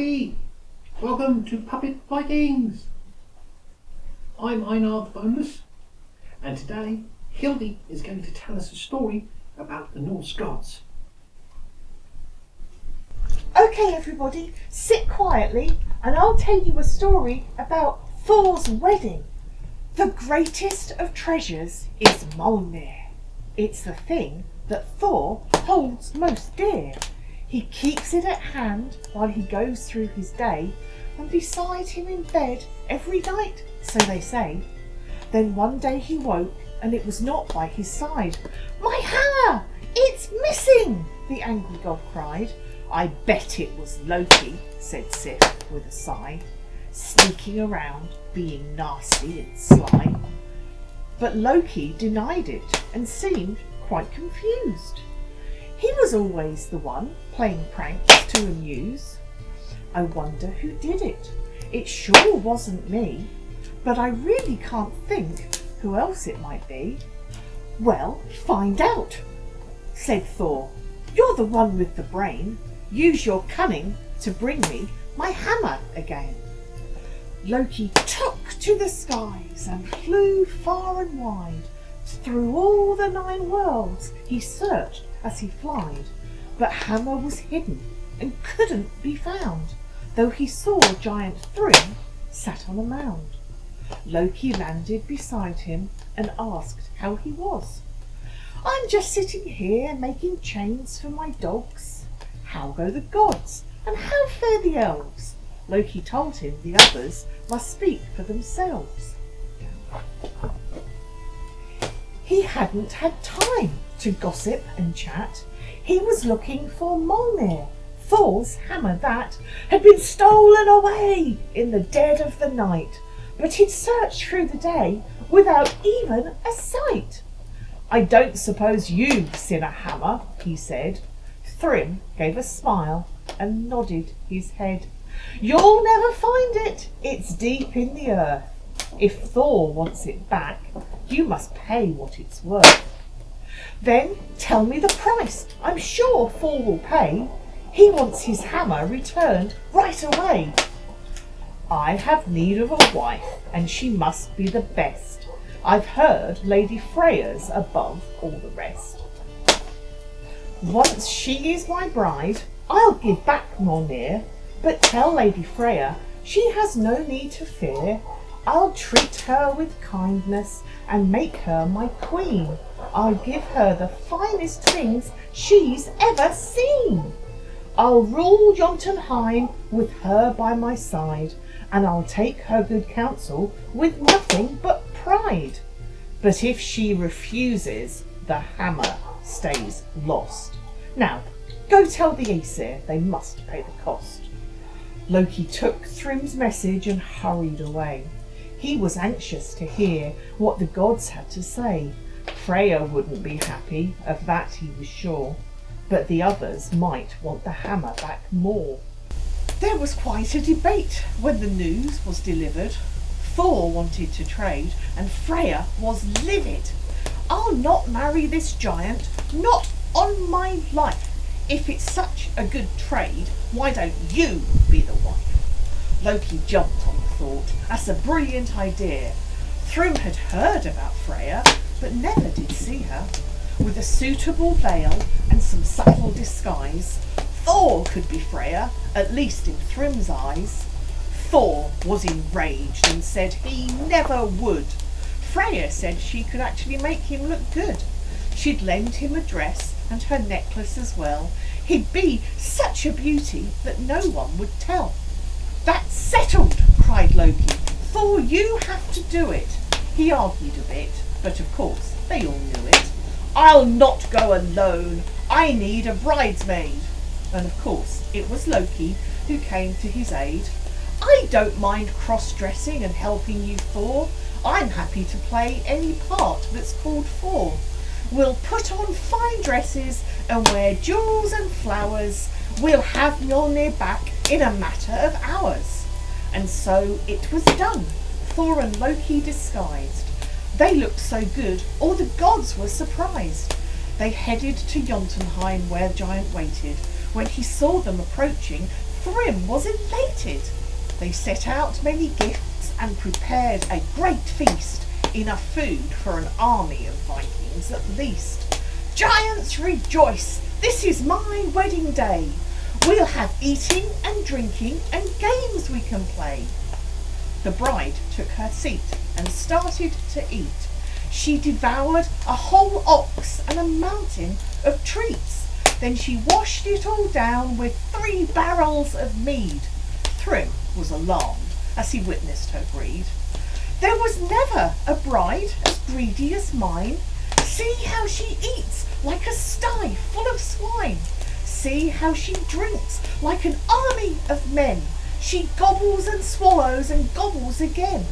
everybody! Welcome to Puppet Vikings! I'm Einar the Boneless, and today Hilde is going to tell us a story about the Norse gods. Okay everybody, sit quietly and I'll tell you a story about Thor's wedding. The greatest of treasures is Mjolnir. It's the thing that Thor holds most dear. He keeps it at hand while he goes through his day, and beside him in bed every night, so they say. Then one day he woke and it was not by his side. "My hammer! It's missing!" the angry god cried. "I bet it was Loki," said Sif with a sigh, sneaking around, being nasty and sly. But Loki denied it and seemed quite confused. He was always the one playing pranks to amuse. "I wonder who did it. It sure wasn't me, but I really can't think who else it might be." "Well, find out," said Thor. "You're the one with the brain. Use your cunning to bring me my hammer again." Loki took to the skies and flew far and wide. Through all the 9 worlds he searched as he flied, but hammer was hidden and couldn't be found, though he saw giant Thrym sat on a mound. Loki landed beside him and asked how he was. "I'm just sitting here making chains for my dogs. How go the gods, and how fare the elves?" Loki told him the others must speak for themselves. He hadn't had time to gossip and chat. He was looking for Mjolnir, Thor's hammer that had been stolen away in the dead of the night, but he'd searched through the day without even a sight. "I don't suppose you've seen a hammer," he said. Thrym gave a smile and nodded his head. "You'll never find it. It's deep in the earth. If Thor wants it back, you must pay what it's worth." "Then tell me the price. I'm sure Thor will pay. He wants his hammer returned right away." "I have need of a wife, and she must be the best. I've heard Lady Freya's above all the rest. Once she is my bride, I'll give back Mjolnir, but tell Lady Freya she has no need to fear. I'll treat her with kindness and make her my queen. I'll give her the finest things she's ever seen. I'll rule Jotunheim with her by my side, and I'll take her good counsel with nothing but pride. But if she refuses, the hammer stays lost. Now, go tell the Aesir they must pay the cost." Loki took Thrym's message and hurried away. He was anxious to hear what the gods had to say. Freya wouldn't be happy, of that he was sure, but the others might want the hammer back more. There was quite a debate when the news was delivered. Thor wanted to trade and Freya was livid. "I'll not marry this giant, not on my life. If it's such a good trade, why don't you be the wife?" Loki jumped on the thought. That's a brilliant idea. Thrym had heard about Freya, but never did see her. With a suitable veil and some subtle disguise, Thor could be Freya, at least in Thrym's eyes. Thor was enraged and said he never would. Freya said she could actually make him look good. She'd lend him a dress and her necklace as well. He'd be such a beauty that no one would tell. "That's settled," cried Loki. "Thor, you have to do it." He argued a bit, but of course they all knew it. "I'll not go alone. I need a bridesmaid." And of course it was Loki who came to his aid. "I don't mind cross-dressing and helping you, Thor. I'm happy to play any part that's called for. We'll put on fine dresses and wear jewels and flowers. We'll have Mjolnir back in a matter of hours." And so it was done. Thor and Loki disguised. They looked so good, all the gods were surprised. They headed to Jotunheim where Giant waited. When he saw them approaching, Thrym was elated. They set out many gifts and prepared a great feast, enough food for an army of Vikings at least. Giants, rejoice! This is my wedding day. We'll have eating and drinking and games we can play. The bride took her seat and started to eat. She devoured a whole ox and a mountain of treats. Then she washed it all down with 3 barrels of mead. Thrym was alarmed as he witnessed her greed. There was never a bride as greedy as mine. See how she eats like a sty full of swine. See how she drinks like an army of men. She gobbles and swallows and gobbles again.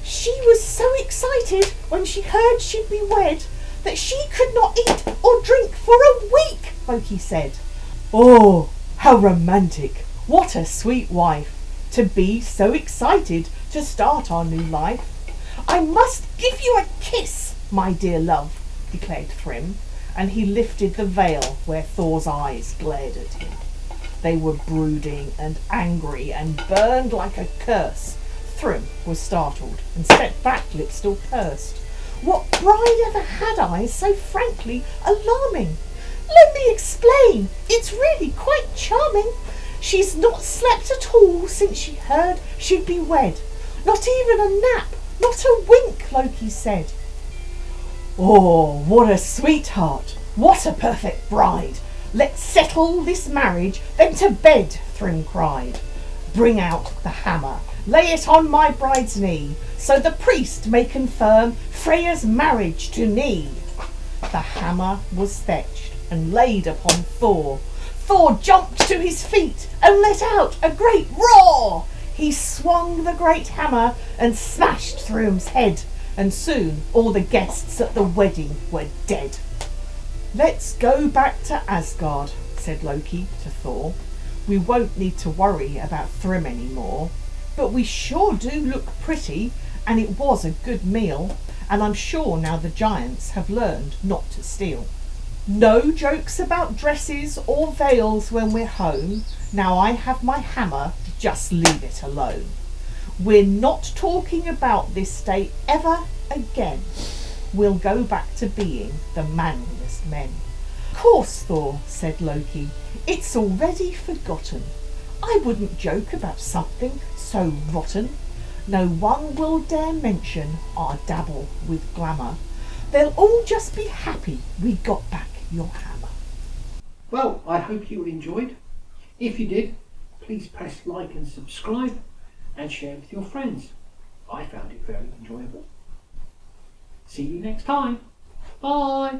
She was so excited when she heard she'd be wed that she could not eat or drink for a week, Loki said. Oh, how romantic! What a sweet wife! To be so excited to start our new life. I must give you a kiss, my dear love, declared Thrym, and he lifted the veil where Thor's eyes glared at him. They were brooding and angry and burned like a curse. Thrym was startled and stepped back, lips still pursed. What bride ever had eyes so frankly alarming? Let me explain, it's really quite charming. She's not slept at all since she heard she'd be wed. Not even a nap, not a wink, Loki said. Oh, what a sweetheart, what a perfect bride. Let's settle this marriage, then to bed, Thrym cried. Bring out the hammer, lay it on my bride's knee, so the priest may confirm Freya's marriage to me. The hammer was fetched and laid upon Thor. Thor jumped to his feet and let out a great roar. He swung the great hammer and smashed Thrym's head, and soon all the guests at the wedding were dead. Let's go back to Asgard, said Loki to Thor. We won't need to worry about Thrym anymore. But we sure do look pretty, and it was a good meal, and I'm sure now the giants have learned not to steal. No jokes about dresses or veils when we're home. Now I have my hammer, just leave it alone. We're not talking about this day ever again. We'll go back to being the manliest men. Course, Thor, said Loki, it's already forgotten. I wouldn't joke about something so rotten. No one will dare mention our dabble with glamour. They'll all just be happy we got back your hammer. Well, I hope you enjoyed. If you did, please press like and subscribe and share with your friends. I found it very enjoyable. See you next time. Bye.